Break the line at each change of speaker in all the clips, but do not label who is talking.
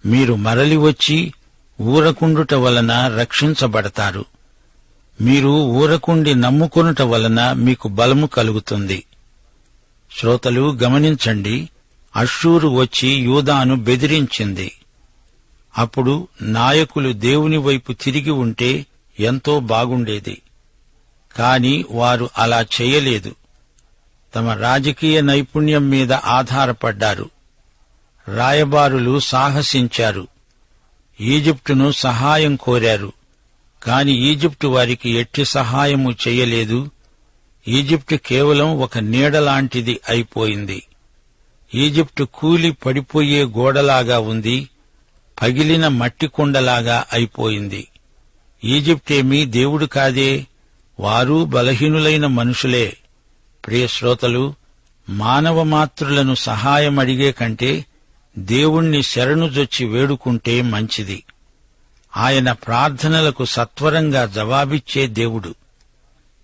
మీరు మరలి వచ్చి ఊరకుండుట వలన రక్షించబడతారు. మీరు ఊరకుండి నమ్ముకొనుట వలన మీకు బలము కలుగుతుంది. శ్రోతలు గమనించండి, అష్షూరు వచ్చి యూదాను బెదిరించింది. అప్పుడు నాయకులు దేవుని వైపు తిరిగి ఉంటే ఎంతో బాగుండేది. కాని వారు అలా చేయలేదు. తమ రాజకీయ నైపుణ్యం మీద ఆధారపడ్డారు. రాయబారులు సాహసించారు. ఈజిప్టును సహాయం కోరారు. కాని ఈజిప్టు వారికి ఎట్టి సహాయము చెయ్యలేదు. ఈజిప్టు కేవలం ఒక నీడలాంటిది అయిపోయింది. ఈజిప్టు కూలి పడిపోయే గోడలాగా ఉంది. పగిలిన మట్టి కుండలాగా అయిపోయింది. ఈజిప్టేమీ దేవుడు కాదే, వారు బలహీనులైన మనుషులే. ప్రియ శ్రోతలు, మానవ మాతృలను సహాయమడిగే కంటే దేవుణ్ణి శరణుజొచ్చి వేడుకుంటే మంచిది. ఆయన ప్రార్థనలకు సత్వరంగా జవాబిచ్చే దేవుడు.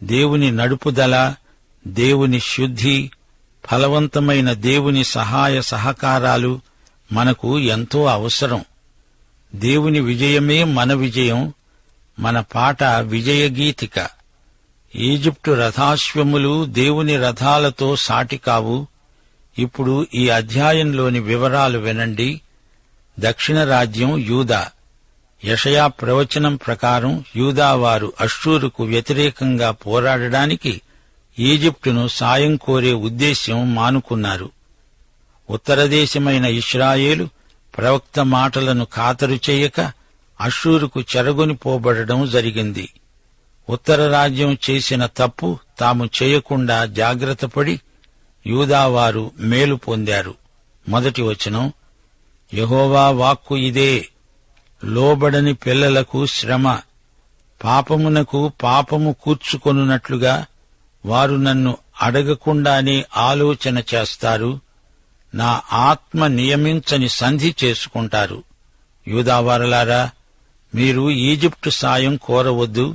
దేవుని నడుపుదల, దేవుని శుద్ధి, ఫలవంతమైన దేవుని సహాయ సహకారాలు మనకు ఎంతో అవసరం. దేవుని విజయమే మన విజయం. మన పాట విజయగీతిక. ఈజిప్టు రథాశ్వములు దేవుని రథాలతో సాటి కావు. ఇప్పుడు ఈ అధ్యాయంలోని వివరాలు వినండి. దక్షిణ రాజ్యం యూదా. యెషయా ప్రవచనం ప్రకారం యూదావారు అష్షూరుకు వ్యతిరేకంగా పోరాడడానికి ఈజిప్టును సాయం కోరే ఉద్దేశ్యం మానుకున్నారు. ఉత్తరదేశమైన ఇశ్రాయేలు ప్రవక్త మాటలను ఖాతరు చేయక అష్షూరుకు చెరగొనిపోబడడం జరిగింది. ఉత్తర రాజ్యం చేసిన తప్పు తాము చేయకుండా జాగ్రత్తపడి యూదావారు మేలు పొందారు. 1వ వచనం, యెహోవా వాక్కు ఇదే, లోబడని పిల్లలకు శ్రమ, పాపమునకు పాపము కూర్చుకొనున్నట్లుగా వారు నన్ను అడగకుండానే ఆలోచన చేస్తారు. నా ఆత్మ నియమించని సంధి చేసుకుంటారు. యూదావారలారా, మీరు ఈజిప్టు సాయం కోరవద్దు.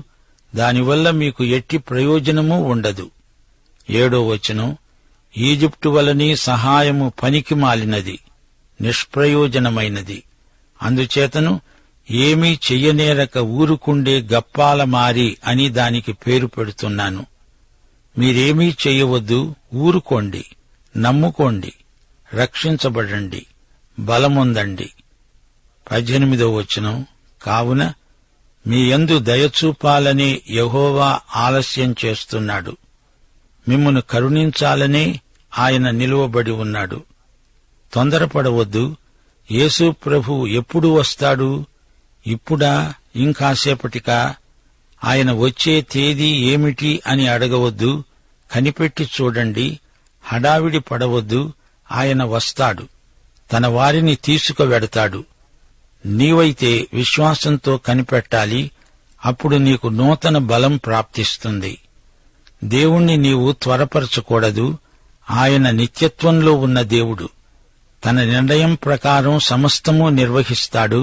దానివల్ల మీకు ఎట్టి ప్రయోజనమూ ఉండదు. 7వ వచనం, ఈజిప్టు వలని సహాయము పనికి మాలినది, నిష్ప్రయోజనమైనది. అందుచేతను ఏమీ చెయ్యనేరక ఊరుకుండే గప్పాల మారి అని దానికి పేరు పెడుతున్నాను. మీరేమీ చెయ్యవద్దు, ఊరుకోండి, నమ్ముకోండి, రక్షించబడండి, బలమొందండి. 18వ వచనం, కావున మీ యందు దయచూపాలనే యెహోవా ఆలస్యం చేస్తున్నాడు. మిమ్మును కరుణించాలనే ఆయన నిలువబడి ఉన్నాడు. తొందరపడవద్దు. యేసు ప్రభువు ఎప్పుడు వస్తాడు? ఇప్పుడా, ఇంకాసేపటికా? ఆయన వచ్చే తేదీ ఏమిటి అని అడగవద్దు. కనిపెట్టి చూడండి. హడావిడి పడవద్దు. ఆయన వస్తాడు. తన వారిని తీసుకువెడతాడు. నీవైతే విశ్వాసంతో కనిపెట్టాలి. అప్పుడు నీకు నూతన బలం ప్రాప్తిస్తుంది. దేవుణ్ణి నీవు త్వరపరచకూడదు. ఆయన నిత్యత్వంలో ఉన్న దేవుడు. తన నిర్ణయం ప్రకారం సమస్తమూ నిర్వహిస్తాడు.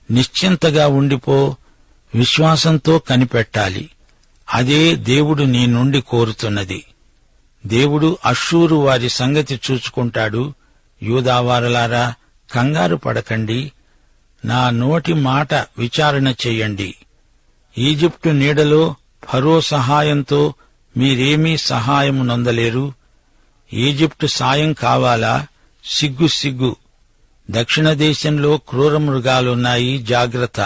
నిశ్చింతగా ఉండిపో. విశ్వాసంతో కనిపెట్టాలి. అదే దేవుడు నీ నుండి కోరుతున్నది. దేవుడు అష్షూరు వారి సంగతి చూచుకుంటాడు. యూదావారలారా, కంగారు పడకండి. నా నోటి మాట విచారణ చెయ్యండి. ఈజిప్టు నీడలో ఫరో సహాయంతో మీరేమీ సహాయము నొందలేరు. ఈజిప్టు సాయం కావాలా? సిగ్గు సిగ్గు. దక్షిణ దేశంలో క్రూర మృగాలున్నాయి, జాగ్రత్త.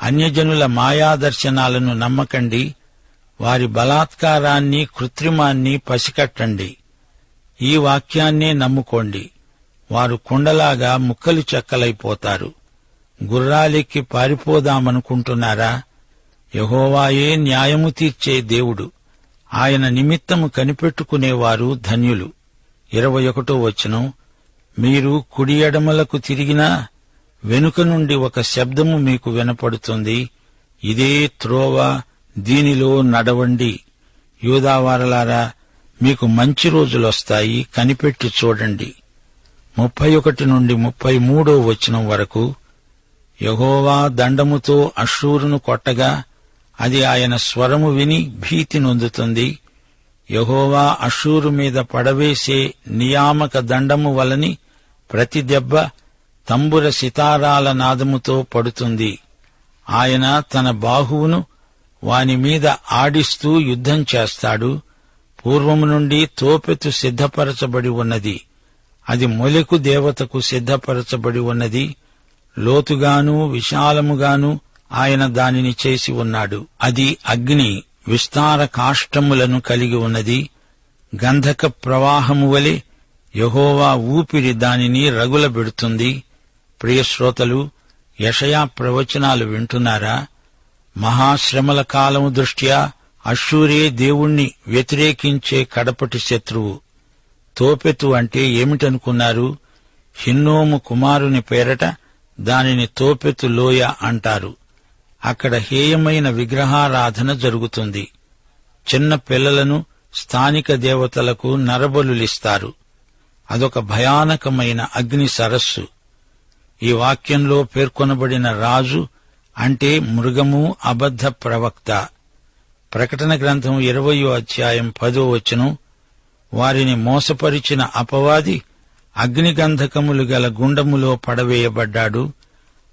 అన్యజనుల మాయాదర్శనాలను నమ్మకండి. వారి బలాత్కారాన్ని, కృత్రిమాన్ని పసికట్టండి. ఈ వాక్యాన్నే నమ్ముకోండి. వారు కుండలాగా ముక్కలు చెక్కలైపోతారు. గుర్రాలెక్కి పారిపోదామనుకుంటున్నారా? యెహోవాయే న్యాయము తీర్చే దేవుడు. ఆయన నిమిత్తము కనిపెట్టుకునేవారు ధన్యులు. 21వ వచనం, మీరు కుడి ఎడమలకు తిరిగినా వెనుక నుండి ఒక శబ్దము మీకు వినపడుతుంది. ఇదే త్రోవ, దీనిలో నడవండి. యూదావారలారా, మీకు మంచి రోజులొస్తాయి, కనిపెట్టి చూడండి. 31 నుండి 33వ వచనం వరకు, యెహోవా దండముతో అష్షూరును కొట్టగా అది ఆయన స్వరము విని భీతి నొందుతుంది. యెహోవా అష్షూరు మీద పడవేసే నియామక దండము వలని ప్రతి దెబ్బ తంబుర సితారాల నాదముతో పడుతుంది. ఆయన తన బాహువును వానిమీద ఆడిస్తూ యుద్ధం చేస్తాడు. పూర్వము నుండి తోపెతు సిద్ధపరచబడి ఉన్నది. అది మొలెకు దేవతకు సిద్ధపరచబడి ఉన్నది. లోతుగాను విశాలముగాను ఆయన దానిని చేసి ఉన్నాడు. అది అగ్ని విస్తార కాష్టములను కలిగి ఉన్నది. గంధక ప్రవాహము వలె యెహోవా ఊపిరి దానిని రగులబెడుతుంది. ప్రియశ్రోతలు, యెషయా ప్రవచనాలు వింటున్నారా? మహాశ్రమల కాలము దృష్ట్యా అష్షూరే దేవుణ్ణి వ్యతిరేకించే కడపటి శత్రువు. తోపెతు అంటే ఏమిటనుకున్నారు? హిన్నోము కుమారుని పేరట దానిని తోపెతు లోయ అంటారు. అక్కడ హేయమైన విగ్రహారాధన జరుగుతుంది. చిన్న పిల్లలను స్థానిక దేవతలకు నరబలులిస్తారు. అదొక భయానకమైన అగ్ని సరస్సు. ఈ వాక్యంలో పేర్కొనబడిన రాజు అంటే మృగము, అబద్ధ ప్రవక్త. ప్రకటన గ్రంథం 20వ అధ్యాయం 10వ వచనం, వారిని మోసపరిచిన అపవాది అగ్నిగంధకములు గల గుండములో పడవేయబడ్డాడు.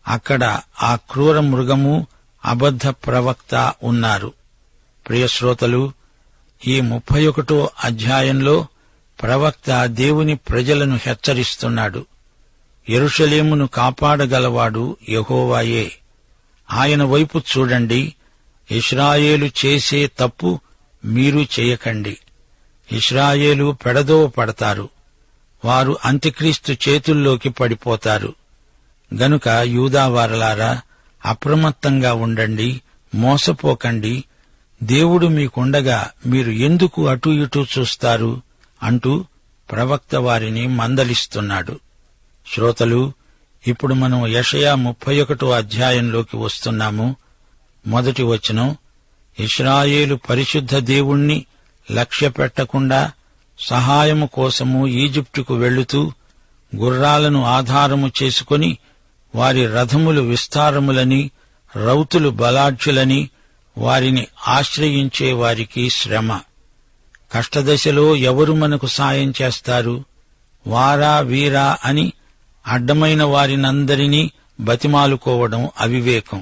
అక్కడ ఆ క్రూర మృగము, అబద్ధ ప్రవక్త ఉన్నారు. ప్రియశ్రోతలు, ఈ 31వ అధ్యాయంలో ప్రవక్త దేవుని ప్రజలను హెచ్చరిస్తున్నాడు. యెరూషలేమును కాపాడగలవాడు యెహోవాయే. ఆయన వైపు చూడండి. ఇశ్రాయేలు చేసే తప్పు మీరు చేయకండి. ఇశ్రాయేలు పెడదోవ పడతారు. వారు అంత్యక్రీస్తు చేతుల్లోకి పడిపోతారు. గనుక యూదావారలారా, అప్రమత్తంగా ఉండండి, మోసపోకండి. దేవుడు మీకుండగా మీరు ఎందుకు అటూ ఇటూ చూస్తారు అంటూ ప్రవక్త వారిని మందలిస్తున్నాడు. శ్రోతలు, ఇప్పుడు మనం యెషయా 31వ అధ్యాయంలోకి వస్తున్నాము. మొదటి వచనం, ఇశ్రాయేలు పరిశుద్ధ దేవుణ్ణి లక్ష్యపెట్టకుండా సహాయము కోసము ఈజిప్టుకు వెళ్లుతూ గుర్రాలను ఆధారము చేసుకుని వారి రథములు విస్తారములని, రౌతులు బలాఢ్యులని వారిని ఆశ్రయించే వారికి శ్రమ. కష్టదశలో ఎవరు మనకు సాయం చేస్తారు? వారా వీరా అని అడ్డమైన వారినందరినీ బతిమాలుకోవడం అవివేకం.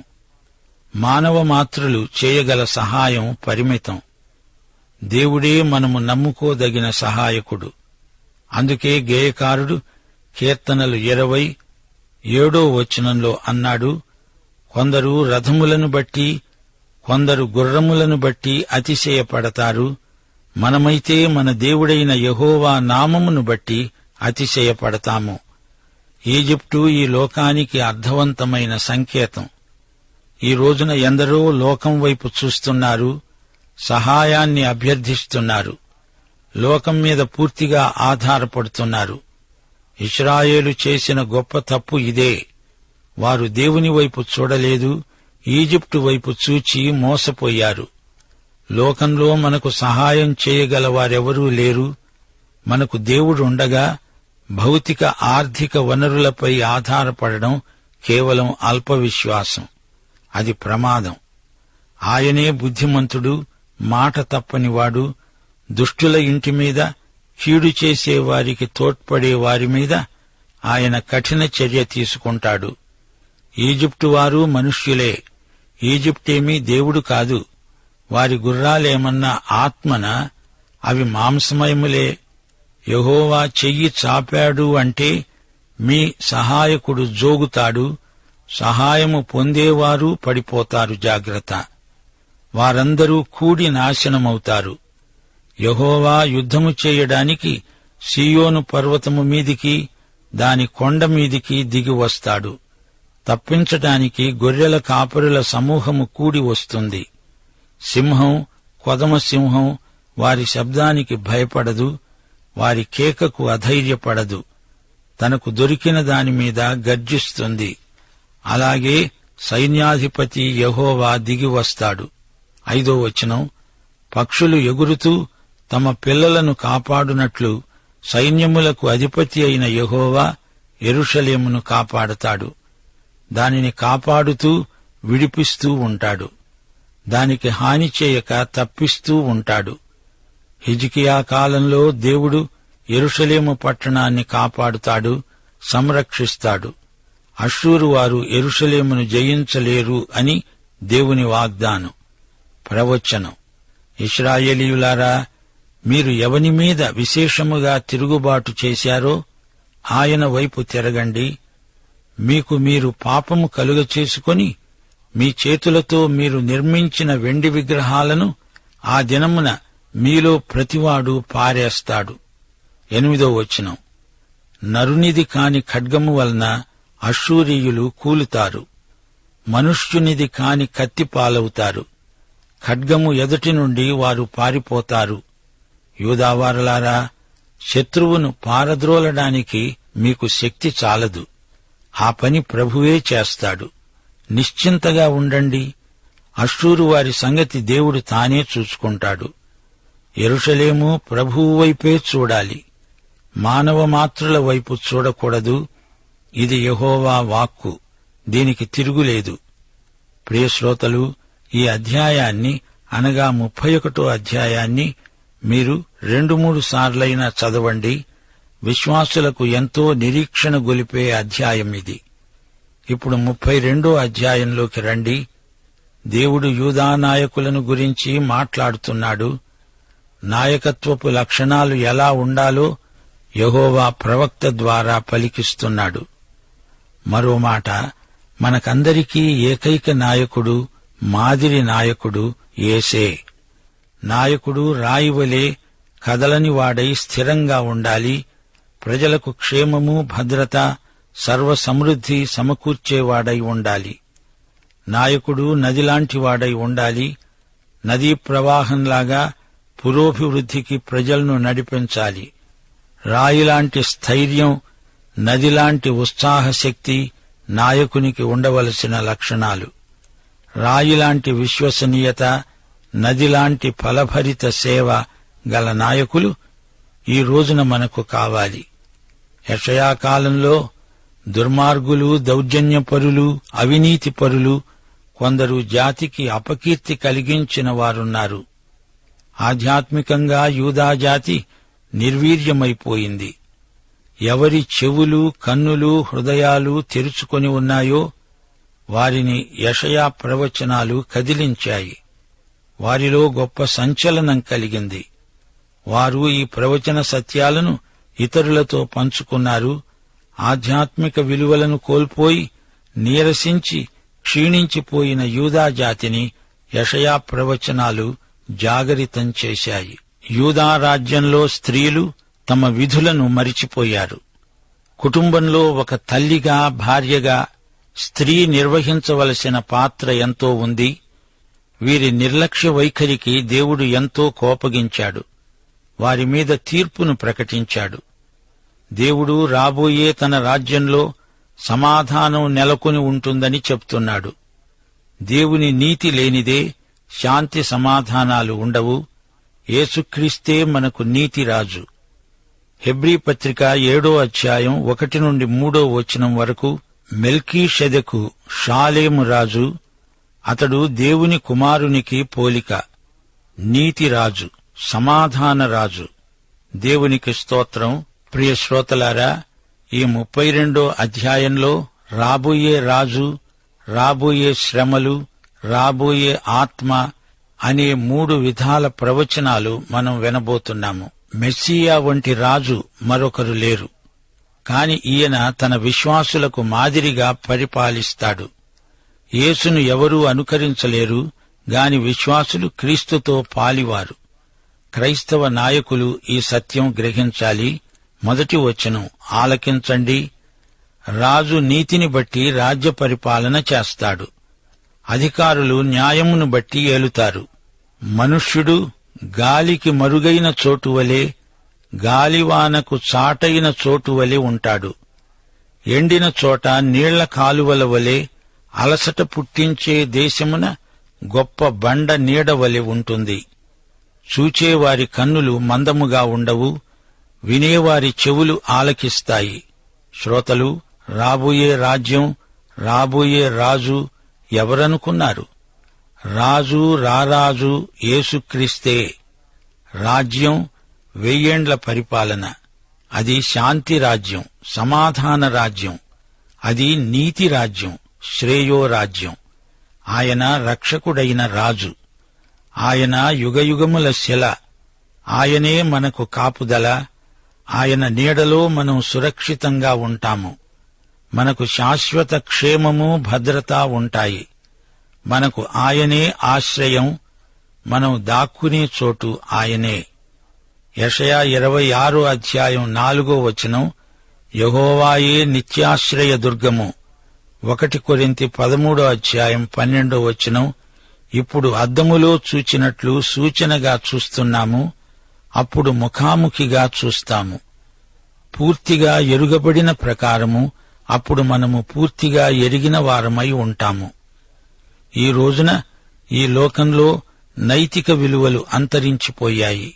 మానవ మాత్రులు చేయగల సహాయం పరిమితం. దేవుడే మనము నమ్ముకోదగిన సహాయకుడు. అందుకే గేయకారుడు కీర్తనలు 27వ వచనంలో అన్నాడు, కొందరు రథములను బట్టి, కొందరు గుర్రములను బట్టి అతిశయపడతారు. మనమైతే మన దేవుడైన యెహోవా నామమును బట్టి అతిశయపడతాము. ఈజిప్టు ఈ లోకానికి అర్థవంతమైన సంకేతం. ఈ రోజున ఎందరో లోకం వైపు చూస్తున్నారు, సహాయాన్ని అభ్యర్థిస్తున్నారు, లోకం మీద పూర్తిగా ఆధారపడుతున్నారు. ఇశ్రాయేలు చేసిన గొప్ప తప్పు ఇదే. వారు దేవుని వైపు చూడలేదు, ఈజిప్టు వైపు చూచి మోసపోయారు. లోకంలో మనకు సహాయం చేయగల వారెవరూ లేరు. మనకు దేవుడుండగా భౌతిక ఆర్థిక వనరులపై ఆధారపడడం కేవలం అల్ప విశ్వాసం. అది ప్రమాదం. ఆయనే బుద్ధిమంతుడు, మాట తప్పనివాడు. దుష్టుల ఇంటి మీద, కీడు చేసే వారికి తోడ్పడే వారి మీద ఆయన కఠిన చర్య తీసుకుంటాడు. ఈజిప్టు వారు మనుష్యులే. ఈజిప్టేమీ దేవుడు కాదు. వారి గుర్రాలేమన్నా ఆత్మనా? అవి మాంసమయములే. యెహోవా చెయ్యి చాపాడు అంటే మీ సహాయకుడు జోగుతాడు. సహాయము పొందేవారు పడిపోతారు. జాగ్రత్త. వారందరూ కూడి నాశనమవుతారు. యెహోవా యుద్ధము చేయడానికి సీయోను పర్వతము మీదికి, దాని కొండ మీదికి దిగి వస్తాడు. తప్పించటానికి గొర్రెల కాపరుల సమూహము కూడి వస్తుంది. సింహం, కొదమ సింహం వారి శబ్దానికి భయపడదు, వారి కేకకు అధైర్యపడదు. తనకు దొరికిన దానిమీద గర్జిస్తుంది. అలాగే సైన్యాధిపతి యెహోవా దిగి వస్తాడు. 5వ వచనం, పక్షులు ఎగురుతూ తమ పిల్లలను కాపాడునట్లు సైన్యములకు అధిపతి అయిన యెహోవా యెరూషలేమును కాపాడతాడు. దానిని కాపాడుతూ విడిపిస్తూ ఉంటాడు. దానికి హాని చేయక తప్పిస్తూ ఉంటాడు. హిజ్కియా కాలంలో దేవుడు యెరూషలేము పట్టణాన్ని కాపాడుతాడు, సంరక్షిస్తాడు. అష్షూరు వారు యెరూషలేమును జయించలేరు అని దేవుని వాగ్దానం. ప్రవచనం: ఇశ్రాయేలీయులారా, మీరు ఎవని మీద విశేషముగా తిరుగుబాటు చేశారో ఆయన వైపు తిరగండి. మీకు మీరు పాపము కలుగచేసుకొని మీ చేతులతో మీరు నిర్మించిన వెండి విగ్రహాలను ఆ దినమున మీలో ప్రతివాడు పారేస్తాడు. 8వ వచనం: నరునిది కాని ఖడ్గము వలన అష్షూరీయులు కూలుతారు, మనుష్యునిది కాని కత్తి పాలవుతారు. ఖడ్గము ఎదుటి నుండి వారు పారిపోతారు. యూదావారలారా, శత్రువును పారద్రోలడానికి మీకు శక్తి చాలదు. ఆ పని ప్రభువే చేస్తాడు. నిశ్చింతగా ఉండండి. అష్షూరు వారి సంగతి దేవుడు తానే చూసుకుంటాడు. యెరూషలేము ప్రభువు వైపే చూడాలి, మానవ మాత్రుల వైపు చూడకూడదు. ఇది యెహోవా వాక్కు, దీనికి తిరుగులేదు. ప్రియశ్రోతలు, ఈ అధ్యాయాన్ని అనగా 31వ అధ్యాయాన్ని మీరు 2-3 సార్లైనా చదవండి. విశ్వాసులకు ఎంతో నిరీక్షణ గొలిపే అధ్యాయం ఇది. ఇప్పుడు 32వ అధ్యాయంలోకి రండి. దేవుడు యూదా నాయకులను గురించి మాట్లాడుతున్నాడు. నాయకత్వపు లక్షణాలు ఎలా ఉండాలో యెహోవా ప్రవక్త ద్వారా పలికిస్తున్నాడు. మరో మాట, మనకందరికీ ఏకైక నాయకుడు, మాదిరి నాయకుడు యేసే. నాయకుడు రాయివలే కదలని వాడై స్థిరంగా ఉండాలి. ప్రజలకు క్షేమము, భద్రత, సర్వసమృద్ధి సమకూర్చేవాడై ఉండాలి. నాయకుడు నదిలాంటి వాడై ఉండాలి. నదీ ప్రవాహంలాగా పురోభివృద్ధికి ప్రజలను నడిపించాలి. రాయిలాంటి స్థైర్యం, నదిలాంటి ఉత్సాహశక్తి నాయకునికి ఉండవలసిన లక్షణాలు. రాయిలాంటి విశ్వసనీయత, నదిలాంటి ఫలభరిత సేవ గల నాయకులు ఈ రోజున మనకు కావాలి. యెషయా కాలంలో దుర్మార్గులు, దౌర్జన్యపరులు, అవినీతిపరులు కొందరు జాతికి అపకీర్తి కలిగించిన వారున్నారు. ఆధ్యాత్మికంగా యూదాజాతి నిర్వీర్యమైపోయింది. ఎవరి చెవులు, కన్నులు, హృదయాలు తెరుచుకొని ఉన్నాయో వారిని యెషయా ప్రవచనాలు కదిలించాయి. వారిలో గొప్ప సంచలనం కలిగింది. వారు ఈ ప్రవచన సత్యాలను ఇతరులతో పంచుకున్నారు. ఆధ్యాత్మిక విలువలను కోల్పోయి నీరసించి క్షీణించిపోయిన యూదా జాతిని యెషయా ప్రవచనాలు జాగరితం చేశాయి. యూదా రాజ్యంలో స్త్రీలు తమ విధులను మరిచిపోయారు. కుటుంబంలో ఒక తల్లిగా, భార్యగా స్త్రీ నిర్వహించవలసిన పాత్ర ఎంతో ఉంది. వీరి నిర్లక్ష్య వైఖరికి దేవుడు ఎంతో కోపగించాడు. వారి మీద తీర్పును ప్రకటించాడు. దేవుడు రాబోయే తన రాజ్యంలో సమాధానం నెలకొని ఉంటుందని చెప్తున్నాడు. దేవుని నీతి లేనిదే శాంతి సమాధానాలు ఉండవు. యేసుక్రీస్తే మనకు నీతిరాజు. హెబ్రీ పత్రిక 7వ అధ్యాయం 1-3 వచనం వరకు, మెల్కీషెదెకు షాలేము రాజు. అతడు దేవుని కుమారునికి పోలిక. నీతిరాజు, సమాధాన రాజు. దేవునికి స్తోత్రం. ప్రియ శ్రోతలారా, ఈ 32వ అధ్యాయంలో రాబోయే రాజు, రాబోయే శ్రమలు, రాబోయే ఆత్మ అనే 3 విధాల ప్రవచనాలు మనం వినబోతున్నాము. మెస్సియా వంటి రాజు మరొకరు లేరు. కాని ఈయన తన విశ్వాసులకు మాదిరిగా పరిపాలిస్తాడు. యేసును ఎవరూ అనుకరించలేరు గాని విశ్వాసులు క్రీస్తుతో పాలివారు. క్రైస్తవ నాయకులు ఈ సత్యం గ్రహించాలి. 1వ వచనం ఆలకించండి. రాజు నీతిని బట్టి రాజ్య పరిపాలన చేస్తాడు. అధికారులు న్యాయమును బట్టి ఏలుతారు. మనుష్యుడు గాలికి మరుగైన చోటువలే, గాలివానకు చాటైన చోటువలే ఉంటాడు. ఎండిన చోట నీళ్ల కాలువల వలె, అలసట పుట్టించే దేశమున గొప్ప బండ నీడవలె ఉంటుంది. చూచేవారి కన్నులు మందముగా ఉండవు, వినేవారి చెవులు ఆలకిస్తాయి. శ్రోతలు, రాబోయే రాజ్యం, రాబోయే రాజు ఎవరనుకున్నారు? రాజు, రారాజు యేసుక్రీస్తే. రాజ్యం 1000 ఏండ్ల పరిపాలన. అది శాంతి రాజ్యం, సమాధాన రాజ్యం. అది నీతి రాజ్యం, శ్రేయో రాజ్యం. ఆయన రక్షకుడైన రాజు. ఆయన యుగయుగముల శిల. ఆయనే మనకు కాపుదల. ఆయన నీడలో మనం సురక్షితంగా ఉంటాము. మనకు శాశ్వత క్షేమము, భద్రత ఉంటాయి. మనకు ఆయనే ఆశ్రయం. మనం దాక్కునే చోటు ఆయనే. యెషయా 26 అధ్యాయం 4వ వచనం, యెహోవాయే నిత్యాశ్రయ దుర్గము. 1 కొరింథీ 13 అధ్యాయం 12వ వచనం, ఇప్పుడు అద్దములో చూచినట్లు సూచనగా చూస్తున్నాము, అప్పుడు ముఖాముఖిగా చూస్తాము. పూర్తిగా ఎరుగబడిన ప్రకారము అప్పుడు మనము పూర్తిగా ఎరిగిన వారమై ఉంటాము. ఈ రోజున ఈ లోకంలో నైతిక విలువలు అంతరించిపోయాయి.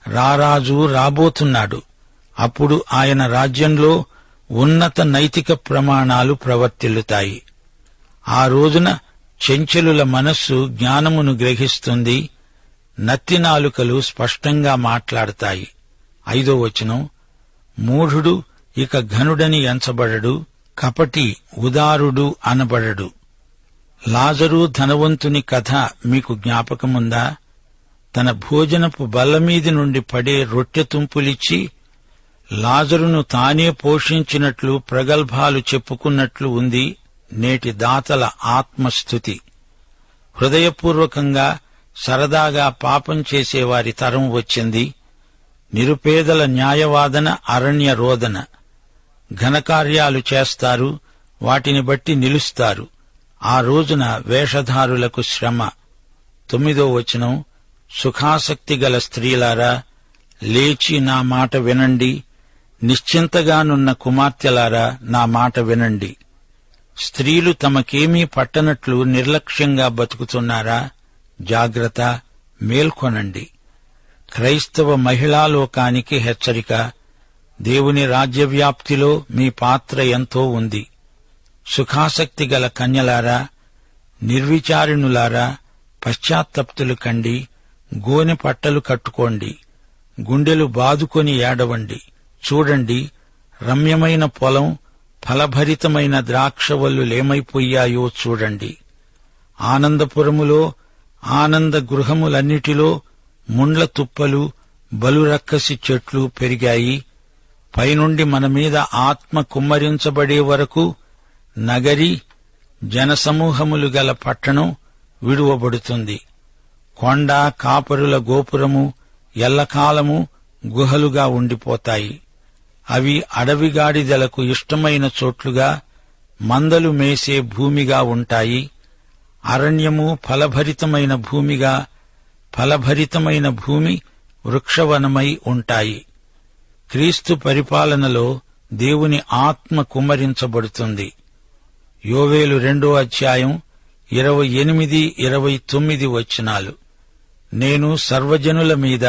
రారాజు రాబోతున్నాడు. అప్పుడు ఆయన రాజ్యంలో ఉన్నత నైతిక ప్రమాణాలు ప్రవర్తిల్లుతాయి. ఆ రోజున చెంచలుల మనస్సు జ్ఞానమును గ్రహిస్తుంది. నత్తి నాలుకలు స్పష్టంగా మాట్లాడతాయి. 5వ వచనం, మూఢుడు ఇక ఘనుడని ఎంచబడడు, కపటి ఉదారుడు అనబడడు. లాజరు ధనవంతుని కథ మీకు జ్ఞాపకముందా? తన భోజనపు బల్లమీది నుండి పడే రొట్టె తుంపులిచ్చి లాజరును తానే పోషించినట్లు ప్రగల్భాలు చెప్పుకున్నట్లు ఉంది నేటి దాతల ఆత్మస్థుతి. హృదయపూర్వకంగా సరదాగా పాపం చేసేవారి తరం వచ్చింది. నిరుపేదల న్యాయవాదన, అరణ్య రోదన. ఘనకార్యాలు చేస్తారు, వాటిని బట్టి నిలుస్తారు. ఆ రోజున వేషధారులకు శ్రమ. 9వ వచనం, సుఖాసక్తి గల స్త్రీలారా, లేచి నా మాట వినండి. నిశ్చింతగానున్న కుమార్తెలారా, నా మాట వినండి. స్త్రీలు తమకేమీ పట్టనట్లు నిర్లక్ష్యంగా బతుకుతున్నారా? జాగ్రత్త, మేల్కొనండి. క్రైస్తవ మహిళాలోకానికి హెచ్చరిక. దేవుని రాజ్యవ్యాప్తిలో మీ పాత్ర ఎంతో ఉంది. సుఖాసక్తి గల కన్యలారా, నిర్విచారిణులారా, పశ్చాత్తప్తులు కండి. గోనె పట్టలు కట్టుకోండి. గుండెలు బాదుకొని ఏడవండి. చూడండి, రమ్యమైన పొలం, ఫలభరితమైన ద్రాక్షవల్లులేమైపోయాయో చూడండి. ఆనందపురములో, ఆనంద గృహములన్నిటిలో ముండ్ల తుప్పలు, బలురక్కసి చెట్లు పెరిగాయి. పైనుండి మనమీద ఆత్మ కుమ్మరించబడే వరకు నగరి, జనసమూహములు గల పట్టణం విడువబడుతుంది. కొండ, కాపరుల గోపురము ఎల్లకాలము గుహలుగా ఉండిపోతాయి. అవి అడవిగాడిదలకు ఇష్టమైన చోట్లుగా, మందలు మేసే భూమిగా ఉంటాయి. అరణ్యము ఫలభరితమైన భూమిగా, ఫలభరితమైన భూమి వృక్షవనమై ఉంటాయి. క్రీస్తు పరిపాలనలో దేవుని ఆత్మ కుమ్మరించబడుతుంది. యోవేలు 2వ అధ్యాయం 28, 29 వచనాలు, నేను సర్వజనుల మీద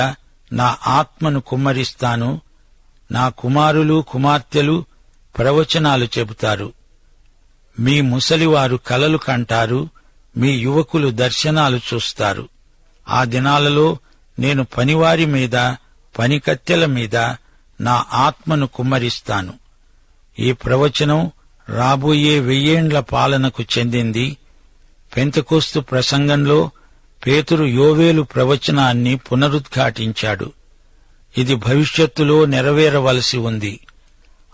నా ఆత్మను కుమ్మరిస్తాను. నా కుమారులు, కుమార్తెలు ప్రవచనాలు చెబుతారు. మీ ముసలివారు కలలు కంటారు, మీ యువకులు దర్శనాలు చూస్తారు. ఆ దినాలలో నేను పనివారి మీద, పనికత్తెల మీద నా ఆత్మను కుమ్మరిస్తాను. ఈ ప్రవచనం రాబోయే 1000 ఏండ్ల పాలనకు చెందింది. పెంతెకోస్తు ప్రసంగంలో పేతురు యోవేలు ప్రవచనాన్ని పునరుద్ఘాటించాడు. ఇది భవిష్యత్తులో నెరవేరవలసి ఉంది.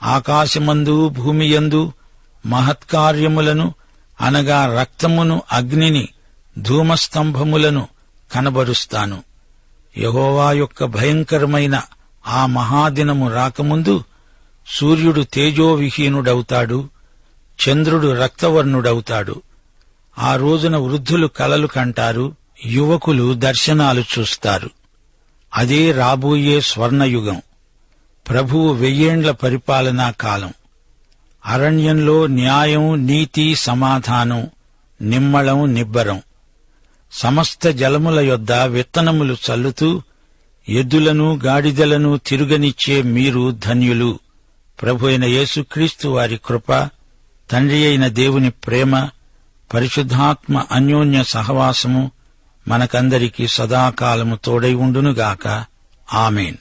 ఆకాశమందు, భూమియందు మహత్కార్యములను, అనగా రక్తమును, అగ్నిని, ధూమస్తంభములను కనబరుస్తాను. యెహోవా యొక్క భయంకరమైన ఆ మహాదినము రాకముందు సూర్యుడు తేజోవిహీనుడవుతాడు, చంద్రుడు రక్తవర్ణుడవుతాడు. ఆ రోజున వృద్ధులు కలలు కంటారు, యువకులు దర్శనాలు చూస్తారు. అదే రాబోయే స్వర్ణయుగం, ప్రభువు 1000 ఏండ్ల పరిపాలనా కాలం. అరణ్యంలో న్యాయం, నీతి, సమాధానం, నిమ్మళం, నిబ్బరం. సమస్త జలముల యొద్ద విత్తనములు చల్లుతూ ఎద్దులను, గాడిదలను తిరుగనిచ్చే మీరు ధన్యులు. ప్రభు అయిన యేసుక్రీస్తు వారి కృప, తండ్రి అయిన దేవుని ప్రేమ, పరిశుద్ధాత్మ అన్యోన్య సహవాసము మనకందరికీ సదాకాలము తోడై ఉండునుగాక. ఆమేన్.